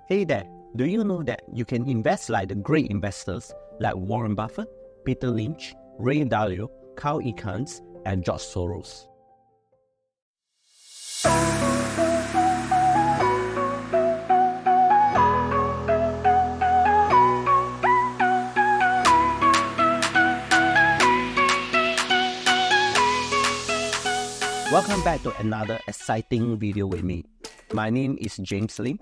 Hey there, do you know that you can invest like the great investors like Warren Buffett, Peter Lynch, Ray Dalio, Carl Icahn, and George Soros? Welcome back to another exciting video with me. My name is James Lim,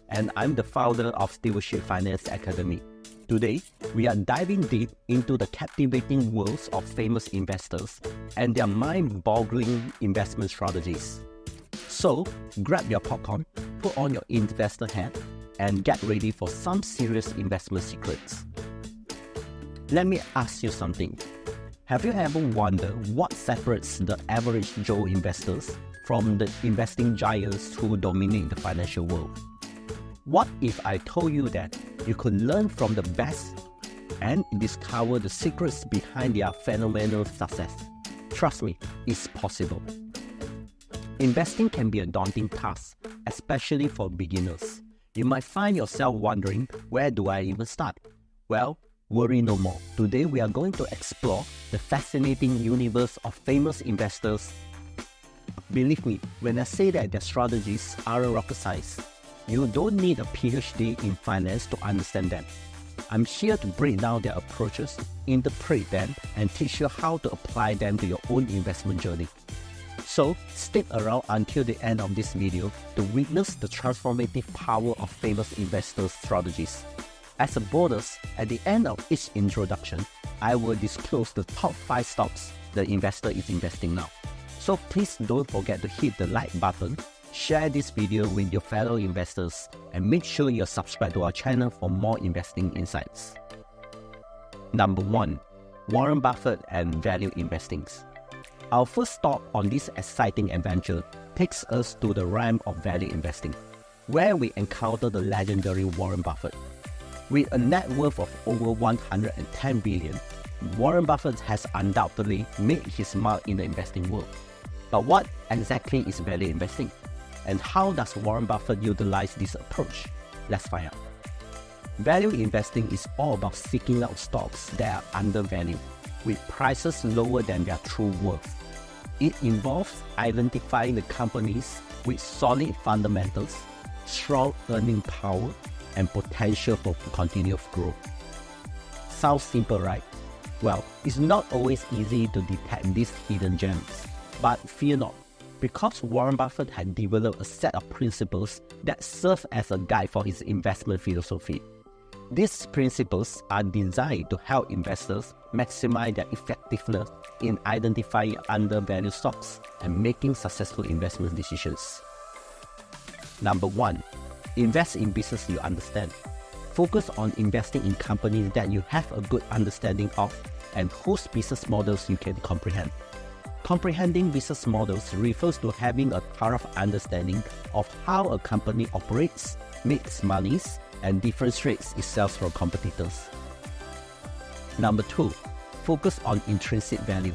and I'm the founder of Stewardship Finance Academy. Today, we are diving deep into the captivating worlds of famous investors and their mind-boggling investment strategies. So, grab your popcorn, put on your investor hat, and get ready for some serious investment secrets. Let me ask you something. Have you ever wondered what separates the average Joe investors from the investing giants who dominate the financial world? What if I told you that you could learn from the best and discover the secrets behind their phenomenal success? Trust me, it's possible. Investing can be a daunting task, especially for beginners. You might find yourself wondering, where do I even start? Well, worry no more. Today we are going to explore the fascinating universe of famous investors. Believe me, when I say that their strategies aren't rocket science, you don't need a PhD in finance to understand them. I'm here to break down their approaches, interpret them, and teach you how to apply them to your own investment journey. So, stick around until the end of this video to witness the transformative power of famous investors' strategies. As a bonus, at the end of each introduction, I will disclose the top 5 stocks the investor is investing now. So please don't forget to hit the like button, share this video with your fellow investors, and make sure you're subscribed to our channel for more investing insights. Number 1. Warren Buffett and value investing. Our first stop on this exciting adventure takes us to the realm of value investing, where we encounter the legendary Warren Buffett. With a net worth of over $110 billion, Warren Buffett has undoubtedly made his mark in the investing world. But what exactly is value investing? And how does Warren Buffett utilize this approach? Let's find out. Value investing is all about seeking out stocks that are undervalued, with prices lower than their true worth. It involves identifying the companies with solid fundamentals, strong earning power, and potential for continued growth. Sounds simple, right? Well, it's not always easy to detect these hidden gems. But fear not, because Warren Buffett had developed a set of principles that serve as a guide for his investment philosophy. These principles are designed to help investors maximize their effectiveness in identifying undervalued stocks and making successful investment decisions. Number 1. Invest in business you understand. Focus on investing in companies that you have a good understanding of and whose business models you can comprehend. Comprehending business models refers to having a thorough understanding of how a company operates, makes money, and differentiates itself from competitors. Number 2. Focus on intrinsic value.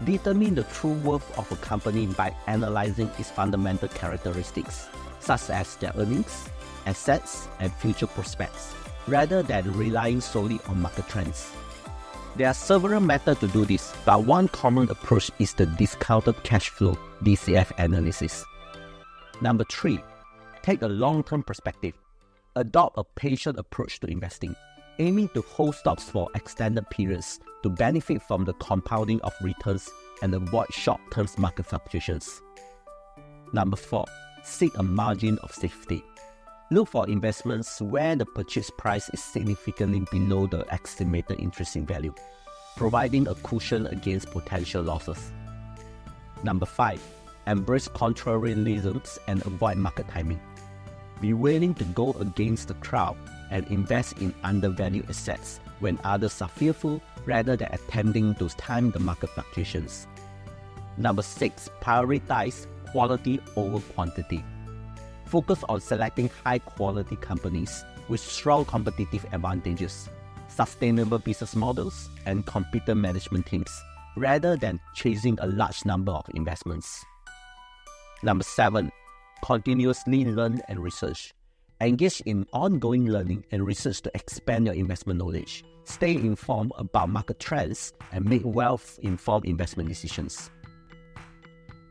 Determine the true worth of a company by analyzing its fundamental characteristics, such as their earnings, assets, and future prospects, rather than relying solely on market trends. There are several methods to do this, but one common approach is the discounted cash flow (DCF) analysis. Number 3. Take a long-term perspective. Adopt a patient approach to investing, aiming to hold stocks for extended periods to benefit from the compounding of returns and avoid short-term market fluctuations. Number 4. Seek a margin of safety. Look for investments where the purchase price is significantly below the estimated intrinsic value, providing a cushion against potential losses. Number 5. Embrace contrarianism and avoid market timing. Be willing to go against the crowd and invest in undervalued assets when others are fearful, rather than attempting to time the market fluctuations. Number 6. Prioritize quality over quantity. Focus on selecting high-quality companies with strong competitive advantages, sustainable business models, and competent management teams, rather than chasing a large number of investments. Number 7. Continuously learn and research. Engage in ongoing learning and research to expand your investment knowledge. Stay informed about market trends and make wealth-informed investment decisions.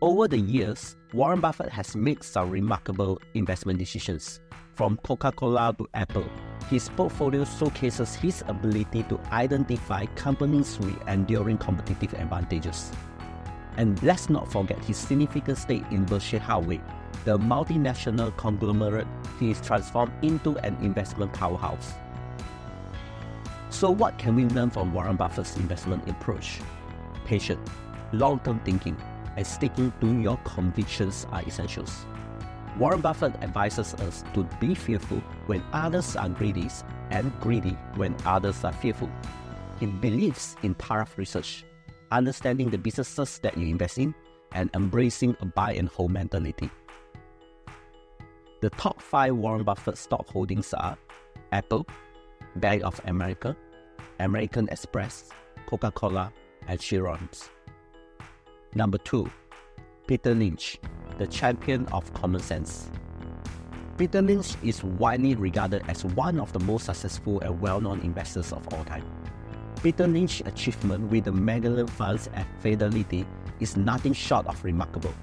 Over the years, Warren Buffett has made some remarkable investment decisions. From Coca-Cola to Apple, his portfolio showcases his ability to identify companies with enduring competitive advantages. And let's not forget his significant stake in Berkshire Hathaway, the multinational conglomerate he is transformed into an investment powerhouse. So what can we learn from Warren Buffett's investment approach? Patience, long-term thinking, and sticking to your convictions are essentials. Warren Buffett advises us to be fearful when others are greedy and greedy when others are fearful. He believes in thorough research, understanding the businesses that you invest in, and embracing a buy and hold mentality. The top 5 Warren Buffett stock holdings are Apple, Bank of America, American Express, Coca-Cola, and Chevron's. Number 2, Peter Lynch, the champion of common sense. Peter Lynch is widely regarded as one of the most successful and well-known investors of all time. Peter Lynch's achievement with the Magellan Funds and Fidelity is nothing short of remarkable.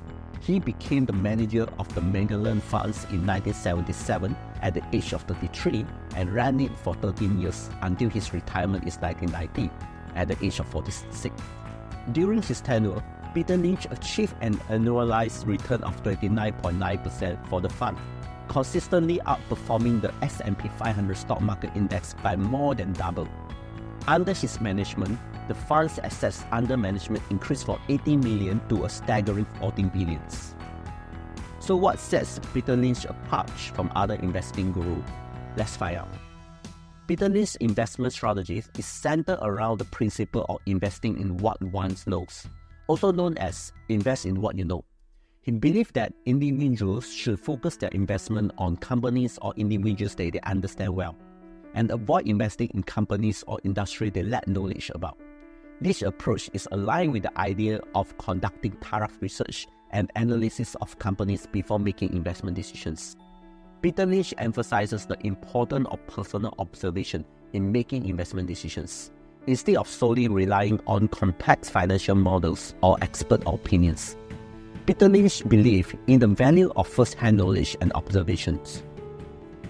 He became the manager of the Magellan Funds in 1977 at the age of 33 and ran it for 13 years until his retirement in 1990 at the age of 46. During his tenure, Peter Lynch achieved an annualized return of 29.9% for the fund, consistently outperforming the S&P 500 stock market index by more than double. Under his management, the fund's assets under management increased from 80 million to a staggering 14 billion. So what sets Peter Lynch apart from other investing gurus? Let's find out. Peter Lynch's investment strategy is centered around the principle of investing in what one knows, also known as invest in what you know. He believed that individuals should focus their investment on companies or individuals that they understand well, and avoid investing in companies or industry they lack knowledge about. This approach is aligned with the idea of conducting thorough research and analysis of companies before making investment decisions. Peter Lynch emphasizes the importance of personal observation in making investment decisions, instead of solely relying on complex financial models or expert opinions. Peter Lynch believed in the value of first-hand knowledge and observations.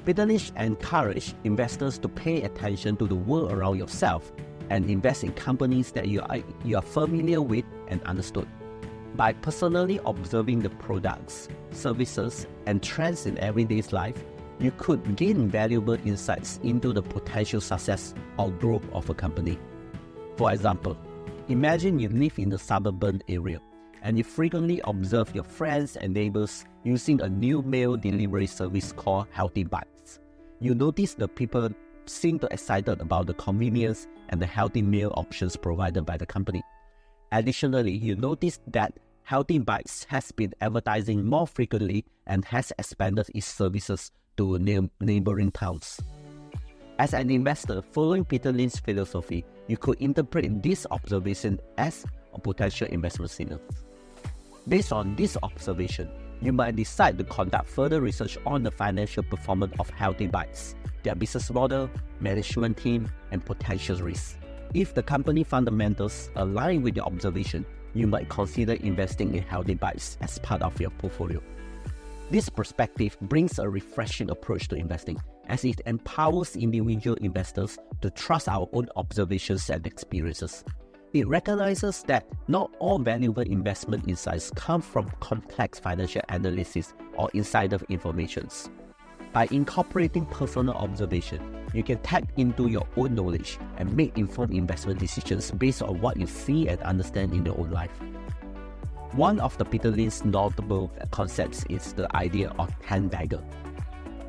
Peter Lynch encouraged investors to pay attention to the world around yourself and invest in companies that you are familiar with and understood. By personally observing the products, services, and trends in everyday life, you could gain valuable insights into the potential success or growth of a company. For example, imagine you live in a suburban area and you frequently observe your friends and neighbors using a new meal delivery service called Healthy Bites. You notice the people seem excited about the convenience and the healthy meal options provided by the company. Additionally, you notice that Healthy Bites has been advertising more frequently and has expanded its services to neighboring towns. As an investor following Peter Lynch's philosophy, you could interpret this observation as a potential investment signal. Based on this observation, you might decide to conduct further research on the financial performance of Healthy Bites, their business model, management team, and potential risks. If the company fundamentals align with your observation, you might consider investing in Healthy Bites as part of your portfolio. This perspective brings a refreshing approach to investing, as it empowers individual investors to trust our own observations and experiences. It recognizes that not all valuable investment insights come from complex financial analysis or insider information. By incorporating personal observation, you can tap into your own knowledge and make informed investment decisions based on what you see and understand in your own life. One of the Peter Lynch's notable concepts is the idea of 10 bagger.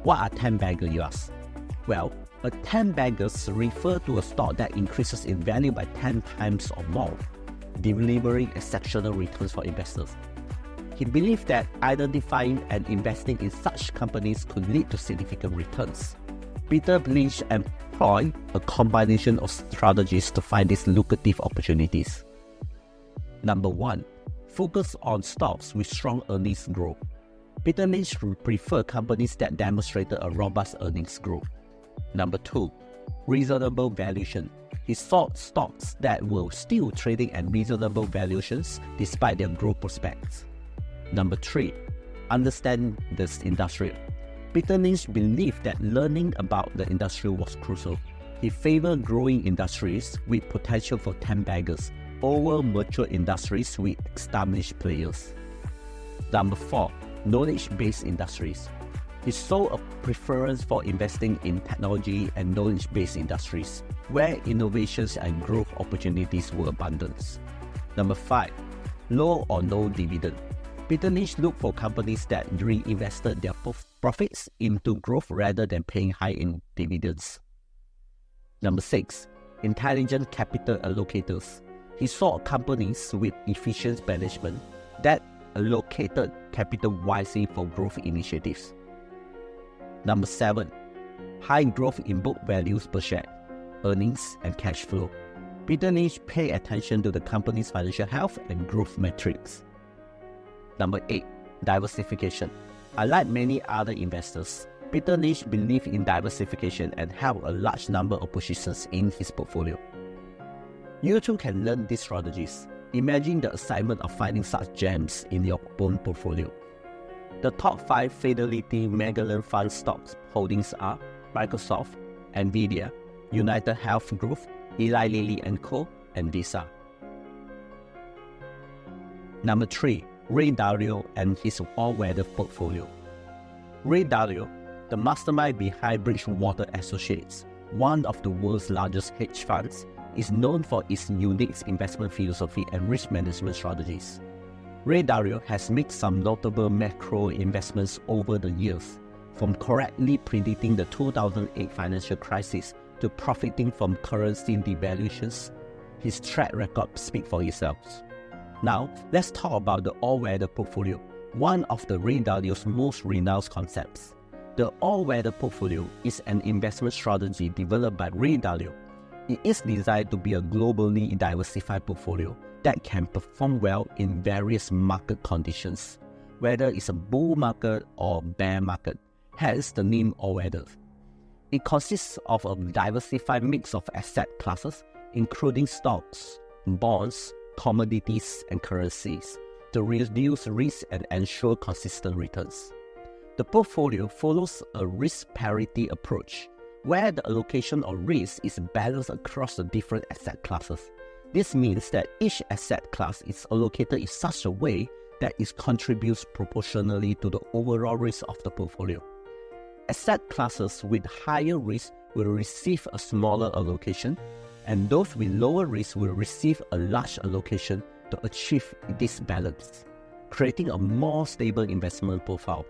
What are 10 bagger, you ask? Well, a 10 baggers refer to a stock that increases in value by 10 times or more, delivering exceptional returns for investors. He believed that identifying and investing in such companies could lead to significant returns. Peter Lynch employed a combination of strategies to find these lucrative opportunities. Number 1. Focus on stocks with strong earnings growth. Peter Lynch preferred companies that demonstrated a robust earnings growth. Number 2, reasonable valuation. He sought stocks that were still trading at reasonable valuations despite their growth prospects. Number 3, understand this industry. Peter Lynch believed that learning about the industry was crucial. He favored growing industries with potential for 10 baggers over mature industries with established players. Number 4, knowledge-based industries. He saw a preference for investing in technology and knowledge-based industries, where innovations and growth opportunities were abundant. Number 5, low or no dividend. Peter Lynch looked for companies that reinvested their profits into growth rather than paying high in dividends. Number 6, intelligent capital allocators. He saw companies with efficient management that allocated capital wisely for growth initiatives. Number 7, high growth in book values per share, earnings, and cash flow. Peter Lynch paid attention to the company's financial health and growth metrics. Number 8, diversification. Unlike many other investors, Peter Lynch believed in diversification and held a large number of positions in his portfolio. You too can learn these strategies. Imagine the excitement of finding such gems in your own portfolio. The top 5 Fidelity Magellan Fund stocks holdings are Microsoft, Nvidia, United Health Group, Eli Lilly & Co., and Visa. Number 3, Ray Dalio and his all-weather portfolio. Ray Dalio, the mastermind behind Bridgewater Associates, one of the world's largest hedge funds, is known for its unique investment philosophy and risk management strategies. Ray Dalio has made some notable macro investments over the years, from correctly predicting the 2008 financial crisis to profiting from currency devaluations. His track record speaks for itself. Now, let's talk about the all-weather portfolio, one of the Ray Dalio's most renowned concepts. The all-weather portfolio is an investment strategy developed by Ray Dalio. It is designed to be a globally diversified portfolio that can perform well in various market conditions, whether it's a bull market or bear market, hence the name all-weather. It consists of a diversified mix of asset classes, including stocks, bonds, commodities, and currencies, to reduce risk and ensure consistent returns. The portfolio follows a risk parity approach, where the allocation of risk is balanced across the different asset classes. This means that each asset class is allocated in such a way that it contributes proportionally to the overall risk of the portfolio. Asset classes with higher risk will receive a smaller allocation, and those with lower risk will receive a large allocation to achieve this balance, creating a more stable investment profile.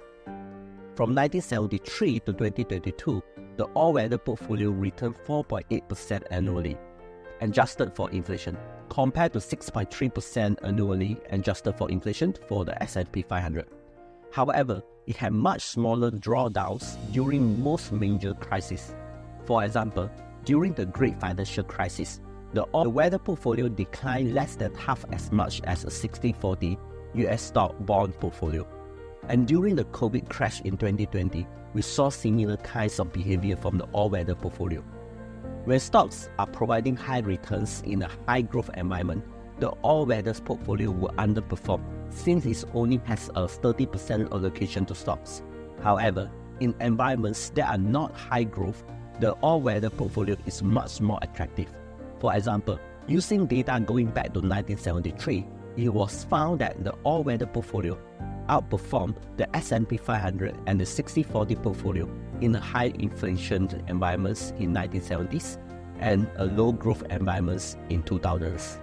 From 1973 to 2022, the all-weather portfolio returned 4.8% annually, adjusted for inflation, compared to 6.3% annually adjusted for inflation for the S&P 500. However, it had much smaller drawdowns during most major crises. For example, during the Great Financial Crisis, the all-weather portfolio declined less than half as much as a 60-40 US stock bond portfolio. And during the COVID crash in 2020, we saw similar kinds of behavior from the all-weather portfolio. When stocks are providing high returns in a high-growth environment, the all-weather portfolio will underperform since it only has a 30% allocation to stocks. However, in environments that are not high growth, the all-weather portfolio is much more attractive. For example, using data going back to 1973, it was found that the all-weather portfolio outperformed the S&P 500 and the 60-40 portfolio in a high inflation environments in 1970s and a low growth environments in 2000s.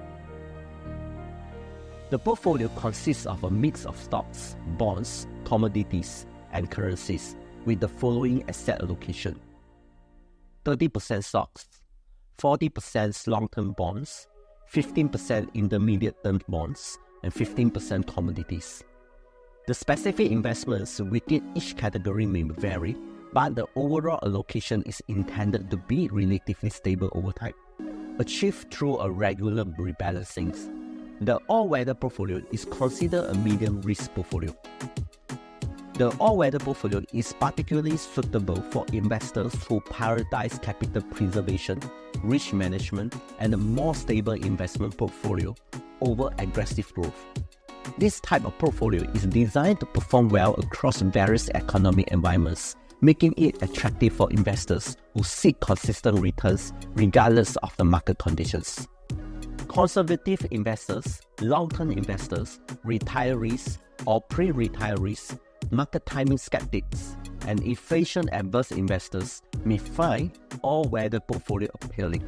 The portfolio consists of a mix of stocks, bonds, commodities, and currencies with the following asset allocation: 30% stocks, 40% long-term bonds, 15% intermediate-term bonds, and 15% commodities. The specific investments within each category may vary, but the overall allocation is intended to be relatively stable over time, achieved through a regular rebalancing. The all-weather portfolio is considered a medium-risk portfolio. The all-weather portfolio is particularly suitable for investors who prioritize capital preservation, risk management, and a more stable investment portfolio over aggressive growth. This type of portfolio is designed to perform well across various economic environments, making it attractive for investors who seek consistent returns regardless of the market conditions. Conservative investors, long-term investors, retirees or pre-retirees, market timing skeptics, and inflation-averse investors may find all-weather portfolio appealing.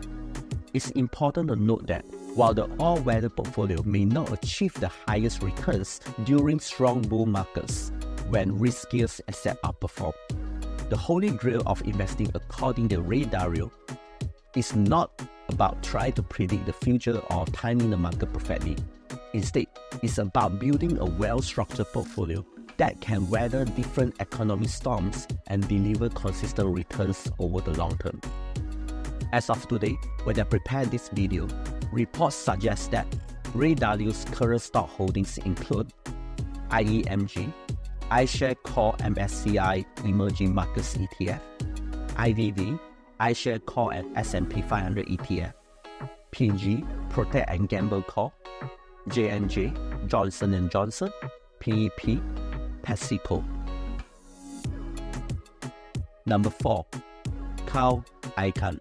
It's important to note that while the all-weather portfolio may not achieve the highest returns during strong bull markets when riskier assets outperform, the holy grail of investing according to Ray Dalio is not about trying to predict the future or timing the market perfectly. Instead, it's about building a well-structured portfolio that can weather different economic storms and deliver consistent returns over the long term. As of today, when I prepared this video, reports suggest that Ray Dalio's current stock holdings include IEMG, iShare Core MSCI Emerging Markets ETF, IVV, iShare Core and S&P 500 ETF, PG, Protect and Gamble Core, J&J, Johnson & Johnson, PEP, PepsiCo. Number 4. Carl Icahn,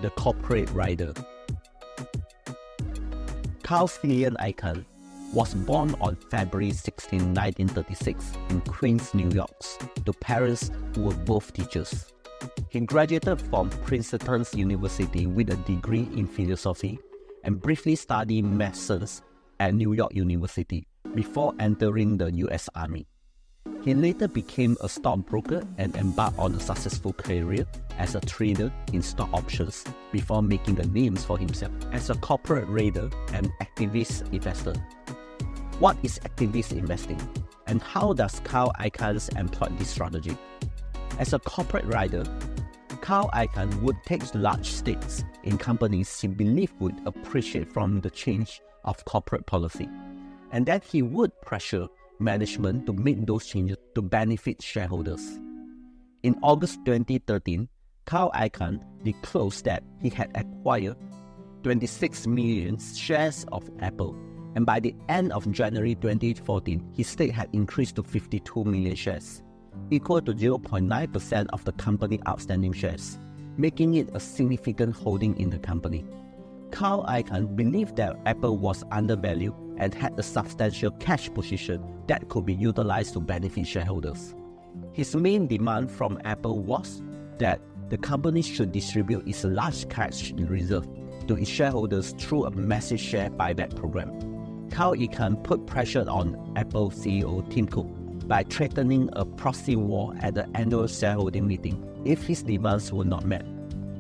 the corporate rider. Carl Icahn was born on February 16, 1936 in Queens, New York, to parents who were both teachers. He graduated from Princeton University with a degree in philosophy and briefly studied medicine at New York University before entering the U.S. Army. He later became a stockbroker and embarked on a successful career as a trader in stock options before making a name for himself as a corporate raider and activist investor. What is activist investing, and how does Carl Icahn employ this strategy? As a corporate rider, Carl Icahn would take large stakes in companies he believed would appreciate from the change of corporate policy, and that he would pressure management to make those changes to benefit shareholders. In August 2013, Carl Icahn disclosed that he had acquired 26 million shares of Apple, and by the end of January 2014, his stake had increased to 52 million shares, equal to 0.9% of the company's outstanding shares, making it a significant holding in the company. Carl Icahn believed that Apple was undervalued and had a substantial cash position that could be utilized to benefit shareholders. His main demand from Apple was that the company should distribute its large cash reserve to its shareholders through a massive share buyback program. Carl Icahn put pressure on Apple CEO Tim Cook by threatening a proxy war at the annual shareholding meeting if his demands were not met.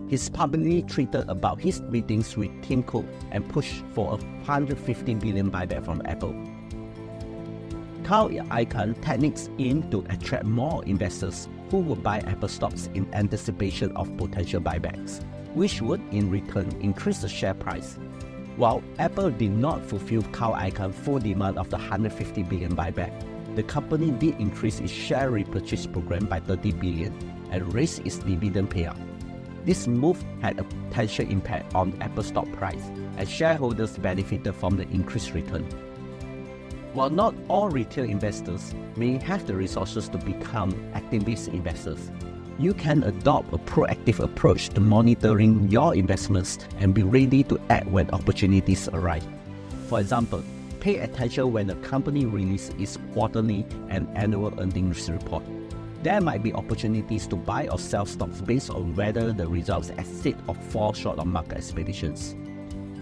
He's publicly tweeted about his meetings with Tim Cook and pushed for a $150 billion buyback from Apple. Carl Icahn techniques aim to attract more investors who would buy Apple stocks in anticipation of potential buybacks, which would in return increase the share price. While Apple did not fulfill Carl Icahn's full demand of the $150 billion buyback, the company did increase its share repurchase program by $30 billion and raise its dividend payout. This move had a potential impact on Apple's stock price, and shareholders benefited from the increased return. While not all retail investors may have the resources to become activist investors, you can adopt a proactive approach to monitoring your investments and be ready to act when opportunities arise. For example, pay attention when a company releases its quarterly and annual earnings report. There might be opportunities to buy or sell stocks based on whether the results exceed or fall short of market expectations.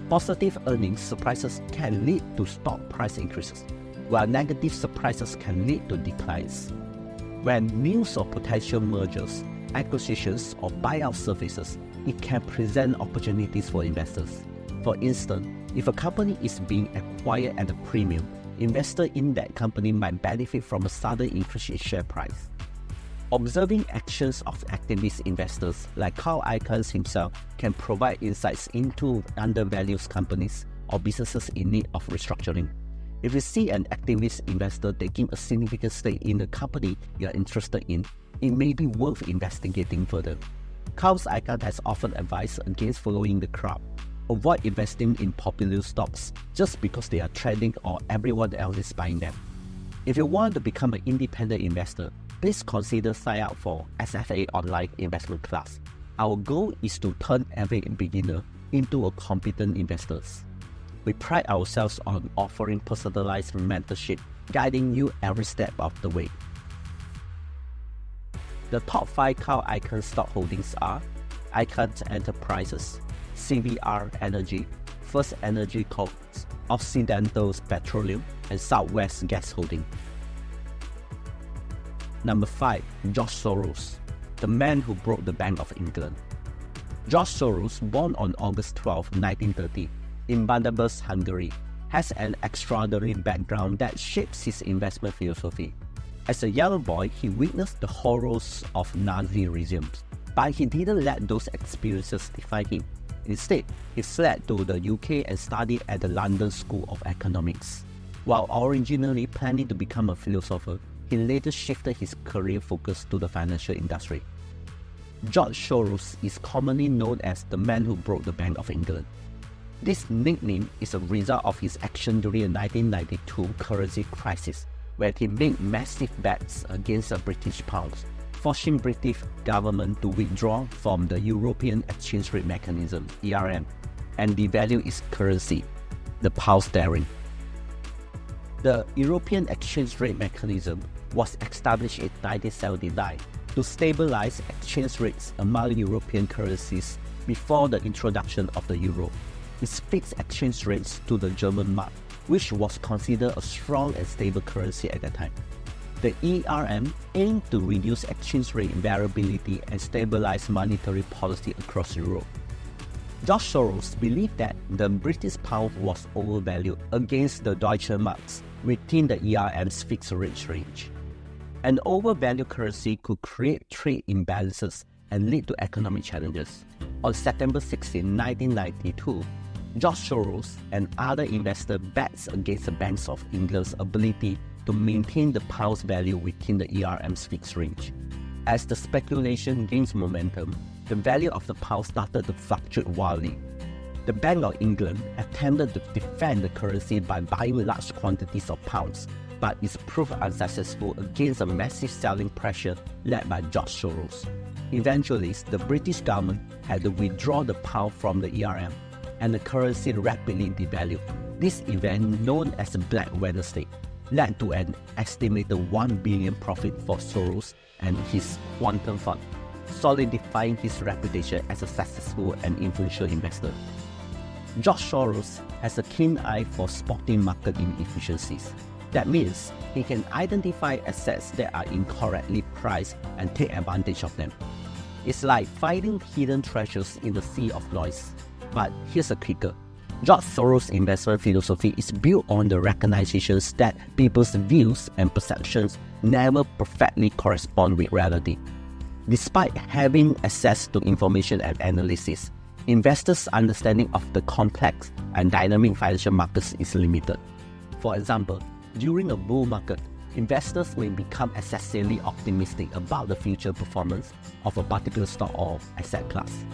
Positive earnings surprises can lead to stock price increases, while negative surprises can lead to declines. When news of potential mergers, acquisitions, or buyout surfaces, it can present opportunities for investors. For instance, if a company is being acquired at a premium, investors in that company might benefit from a sudden increase in share price. Observing actions of activist investors like Carl Icahn himself can provide insights into undervalued companies or businesses in need of restructuring. If you see an activist investor taking a significant stake in the company you are interested in, it may be worth investigating further. Carl Icahn has often advised against following the crowd. Avoid investing in popular stocks just because they are trending or everyone else is buying them. If you want to become an independent investor, please consider signing up for SFA Online Investment Class. Our goal is to turn every beginner into a competent investor. We pride ourselves on offering personalized mentorship, guiding you every step of the way. The top 5 Carl Icahn stock holdings are Icahn Enterprises, CVR Energy, First Energy Corp, Occidental Petroleum, and Southwest Gas Holding. Number 5. George Soros, the man who broke the Bank of England. George Soros, born on August 12, 1930, in Budapest, Hungary, has an extraordinary background that shapes his investment philosophy. As a young boy, he witnessed the horrors of Nazi regimes, but he didn't let those experiences define him. Instead, he fled to the UK and studied at the London School of Economics. While originally planning to become a philosopher, he later shifted his career focus to the financial industry. George Soros is commonly known as the man who broke the Bank of England. This nickname is a result of his action during the 1992 currency crisis, where he made massive bets against the British pound, forcing British government to withdraw from the European Exchange Rate Mechanism ERM and devalue its currency, the pound sterling. The European Exchange Rate Mechanism was established in 1979 to stabilize exchange rates among European currencies before the introduction of the euro. It fixed exchange rates to the German mark, which was considered a strong and stable currency at that time. The ERM aimed to reduce exchange rate variability and stabilize monetary policy across Europe. George Soros believed that the British pound was overvalued against the Deutsche Marks within the ERM's fixed rate range. An overvalued currency could create trade imbalances and lead to economic challenges. On September 16, 1992, George Soros and other investors bet against the Bank of England's ability to maintain the pound's value within the ERM's fixed range. As the speculation gains momentum, the value of the pound started to fluctuate wildly. The Bank of England attempted to defend the currency by buying large quantities of pounds, but it proved unsuccessful against a massive selling pressure led by George Soros. Eventually, the British government had to withdraw the pound from the ERM, and the currency rapidly devalued. This event, known as the Black Wednesday, led to an estimated $1 billion profit for Soros and his quantum fund, solidifying his reputation as a successful and influential investor. George Soros has a keen eye for spotting market inefficiencies. That means he can identify assets that are incorrectly priced and take advantage of them. It's like finding hidden treasures in the sea of noise. But here's a kicker. George Soros' investment philosophy is built on the recognition that people's views and perceptions never perfectly correspond with reality. Despite having access to information and analysis, investors' understanding of the complex and dynamic financial markets is limited. For example, during a bull market, investors may become excessively optimistic about the future performance of a particular stock or asset class.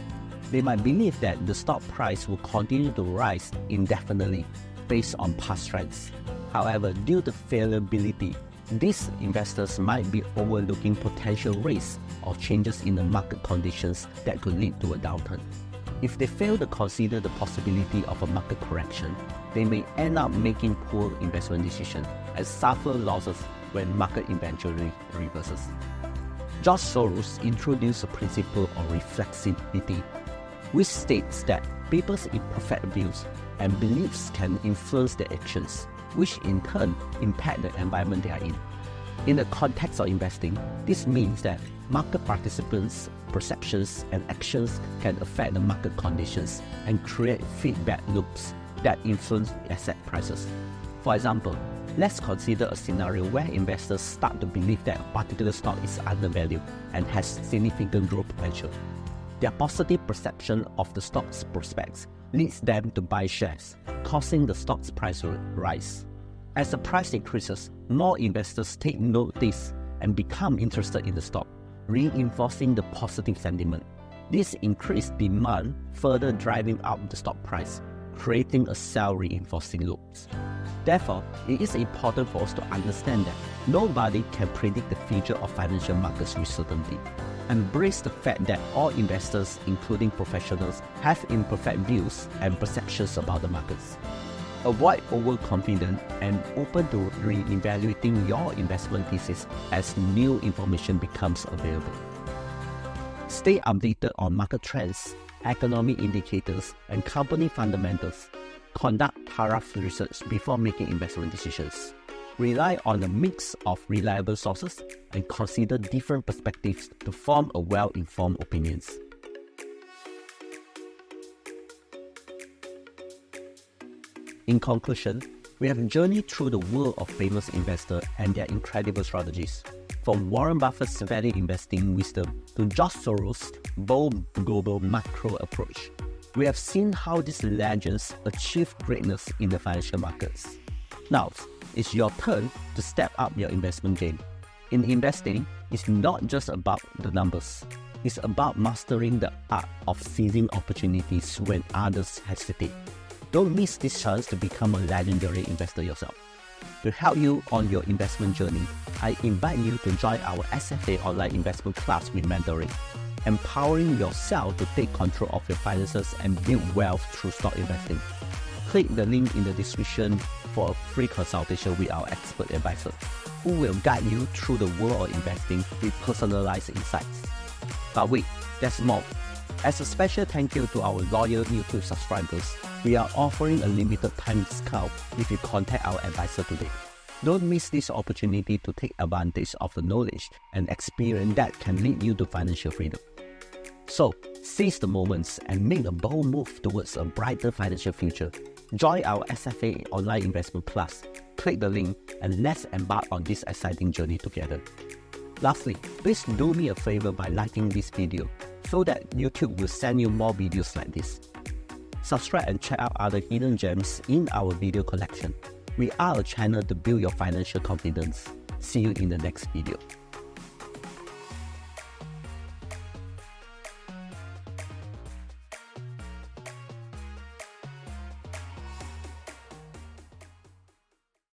They might believe that the stock price will continue to rise indefinitely based on past trends. However, due to fallibility, these investors might be overlooking potential risks or changes in the market conditions that could lead to a downturn. If they fail to consider the possibility of a market correction, they may end up making poor investment decisions and suffer losses when market eventually reverses. George Soros introduced a principle of reflexivity, which states that people's imperfect views and beliefs can influence their actions, which in turn impact the environment they are in. In the context of investing, this means that market participants' perceptions and actions can affect the market conditions and create feedback loops that influence asset prices. For example, let's consider a scenario where investors start to believe that a particular stock is undervalued and has significant growth potential. Their positive perception of the stock's prospects leads them to buy shares, causing the stock's price to rise. As the price increases, more investors take notice and become interested in the stock, reinforcing the positive sentiment. This increased demand further driving up the stock price, creating a self-reinforcing loop. Therefore, it is important for us to understand that nobody can predict the future of financial markets with certainty. Embrace the fact that all investors, including professionals, have imperfect views and perceptions about the markets. Avoid overconfidence and open to re-evaluating your investment thesis as new information becomes available. Stay updated on market trends, economic indicators, and company fundamentals. Conduct thorough research before making investment decisions. Rely on a mix of reliable sources and consider different perspectives to form a well-informed opinions. In conclusion, we have journeyed through the world of famous investors and their incredible strategies. From Warren Buffett's value investing wisdom to George Soros' bold global macro approach, we have seen how these legends achieve greatness in the financial markets. Now, it's your turn to step up your investment game. In investing, it's not just about the numbers. It's about mastering the art of seizing opportunities when others hesitate. Don't miss this chance to become a legendary investor yourself. To help you on your investment journey, I invite you to join our SFA online investment class with mentoring, empowering yourself to take control of your finances and build wealth through stock investing. Click the link in the description for a free consultation with our expert advisor, who will guide you through the world of investing with personalized insights. But wait, there's more. As a special thank you to our loyal YouTube subscribers, we are offering a limited time discount if you contact our advisor today. Don't miss this opportunity to take advantage of the knowledge and experience that can lead you to financial freedom. So, seize the moments and make a bold move towards a brighter financial future. Join our SFA online investment class. Click the link and let's embark on this exciting journey together. Lastly, please do me a favor by liking this video so that YouTube will send you more videos like this. Subscribe and check out other hidden gems in our video collection. We are a channel to build your financial confidence. See you in the next video.